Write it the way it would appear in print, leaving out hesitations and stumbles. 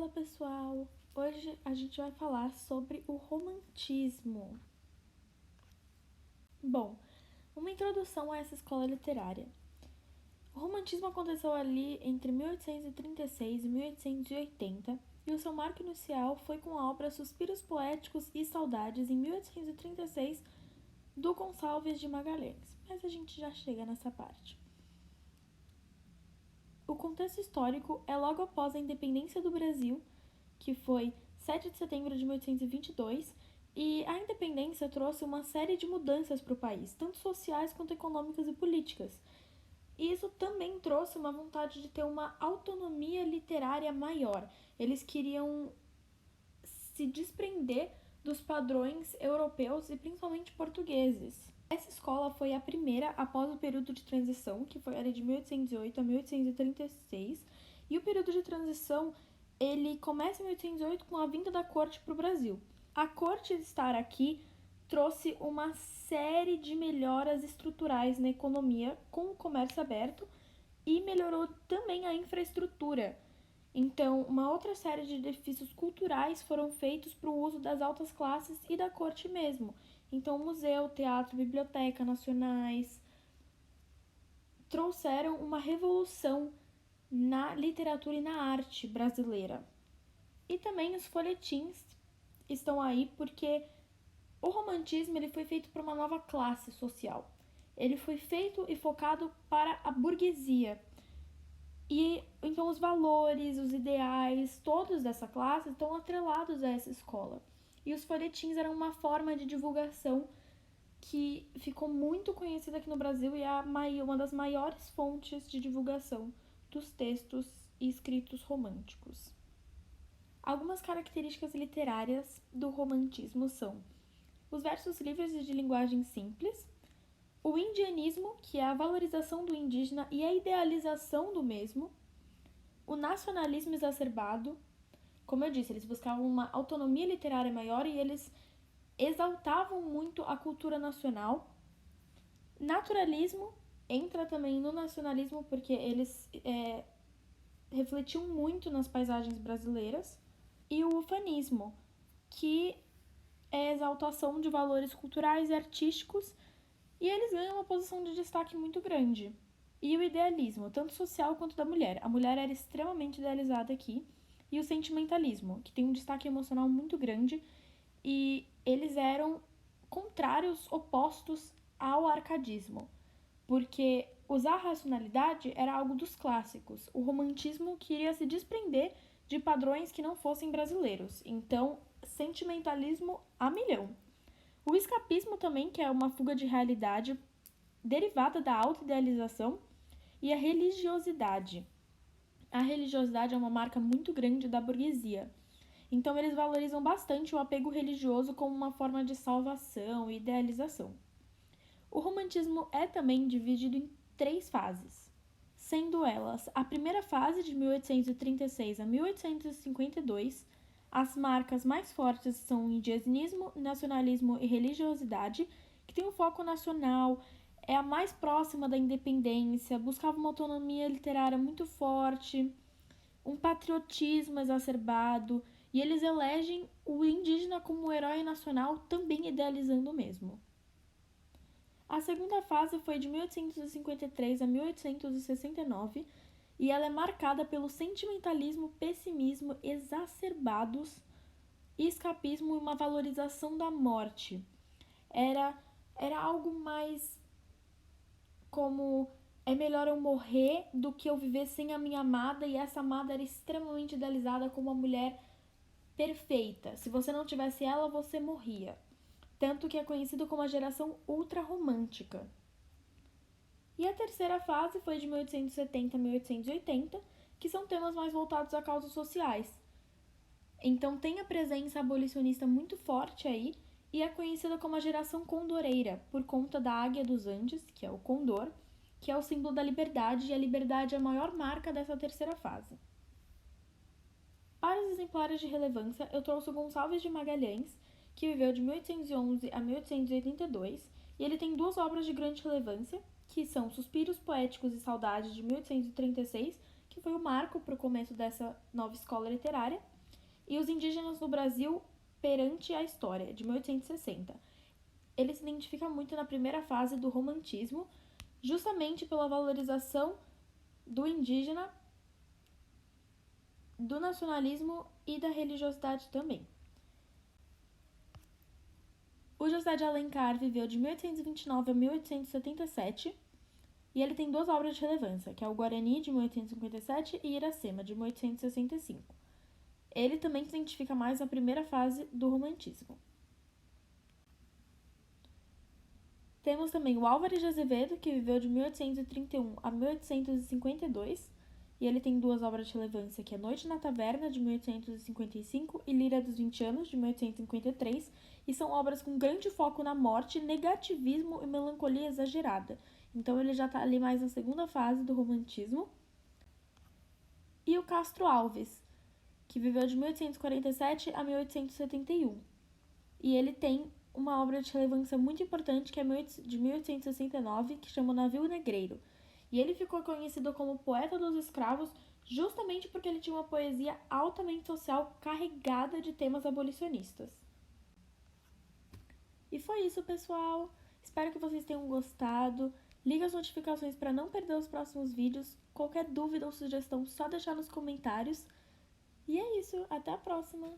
Fala pessoal! Hoje a gente vai falar sobre o romantismo. Bom, uma introdução a essa escola literária. O romantismo aconteceu ali entre 1836 e 1880 e o seu marco inicial foi com a obra Suspiros Poéticos e Saudades em 1836 do Gonçalves de Magalhães, mas a gente já chega nessa parte. O contexto histórico é logo após a independência do Brasil, que foi 7 de setembro de 1822, e a independência trouxe uma série de mudanças para o país, tanto sociais quanto econômicas e políticas. E isso também trouxe uma vontade de ter uma autonomia literária maior. Eles queriam se desprender dos padrões europeus e principalmente portugueses. Essa escola foi a primeira após o período de transição, que foi ali de 1808 a 1836, e o período de transição ele começa em 1808 com a vinda da corte para o Brasil. A corte estar aqui trouxe uma série de melhoras estruturais na economia com o comércio aberto e melhorou também a infraestrutura. Então, uma outra série de edifícios culturais foram feitos para o uso das altas classes e da corte mesmo. Então, museu, teatro, biblioteca nacionais trouxeram uma revolução na literatura e na arte brasileira. E também os folhetins estão aí porque o romantismo ele foi feito para uma nova classe social. Ele foi feito e focado para a burguesia. E então os valores, os ideais, todos dessa classe estão atrelados a essa escola. E os folhetins eram uma forma de divulgação que ficou muito conhecida aqui no Brasil e é uma das maiores fontes de divulgação dos textos e escritos românticos. Algumas características literárias do romantismo são os versos livres e de linguagem simples, o indianismo, que é a valorização do indígena e a idealização do mesmo, o nacionalismo exacerbado. Como eu disse, eles buscavam uma autonomia literária maior e eles exaltavam muito a cultura nacional. Naturalismo entra também no nacionalismo porque eles refletiam muito nas paisagens brasileiras. E o ufanismo, que é a exaltação de valores culturais e artísticos, e eles ganham uma posição de destaque muito grande. E o idealismo, tanto social quanto da mulher. A mulher era extremamente idealizada aqui. E o sentimentalismo, que tem um destaque emocional muito grande, e eles eram contrários, opostos ao arcadismo, porque usar a racionalidade era algo dos clássicos. O romantismo queria se desprender de padrões que não fossem brasileiros. Então, sentimentalismo a milhão. O escapismo também, que é uma fuga de realidade derivada da autoidealização, e a religiosidade. A religiosidade é uma marca muito grande da burguesia. Então, eles valorizam bastante o apego religioso como uma forma de salvação e idealização. O romantismo é também dividido em 3 fases, sendo elas a primeira fase de 1836 a 1852. As marcas mais fortes são o indianismo, nacionalismo e religiosidade, que tem um foco nacional, é a mais próxima da independência, buscava uma autonomia literária muito forte, um patriotismo exacerbado, e eles elegem o indígena como herói nacional, também idealizando o mesmo. A segunda fase foi de 1853 a 1869, e ela é marcada pelo sentimentalismo, pessimismo exacerbados, escapismo e uma valorização da morte. Era algo mais como é melhor eu morrer do que eu viver sem a minha amada, e essa amada era extremamente idealizada como uma mulher perfeita. Se você não tivesse ela, você morria. Tanto que é conhecido como a geração ultra-romântica. E a terceira fase foi de 1870 a 1880, que são temas mais voltados a causas sociais. Então tem a presença abolicionista muito forte aí, e é conhecida como a geração condoreira, por conta da águia dos Andes, que é o condor, que é o símbolo da liberdade, e a liberdade é a maior marca dessa terceira fase. Para os exemplares de relevância, eu trouxe o Gonçalves de Magalhães, que viveu de 1811 a 1882, e ele tem 2 obras de grande relevância, que são Suspiros Poéticos e Saudades, de 1836, que foi o marco para o começo dessa nova escola literária, e os indígenas no Brasil perante a história, de 1860. Ele se identifica muito na primeira fase do romantismo, justamente pela valorização do indígena, do nacionalismo e da religiosidade também. O José de Alencar viveu de 1829 a 1877 e ele tem duas obras de relevância, que é o Guarani, de 1857, e Iracema, de 1865. Ele também se identifica mais na primeira fase do romantismo. Temos também o Álvares de Azevedo, que viveu de 1831 a 1852, e ele tem duas obras de relevância, que é Noite na Taverna, de 1855, e Líria dos 20 Anos, de 1853, e são obras com grande foco na morte, negativismo e melancolia exagerada. Então ele já está ali mais na segunda fase do romantismo. E o Castro Alves, que viveu de 1847 a 1871. E ele tem uma obra de relevância muito importante, que é de 1869, que chama O Navio Negreiro. E ele ficou conhecido como poeta dos escravos justamente porque ele tinha uma poesia altamente social carregada de temas abolicionistas. E foi isso, pessoal. Espero que vocês tenham gostado. Liga as notificações para não perder os próximos vídeos. Qualquer dúvida ou sugestão, só deixar nos comentários. E é isso. Até a próxima!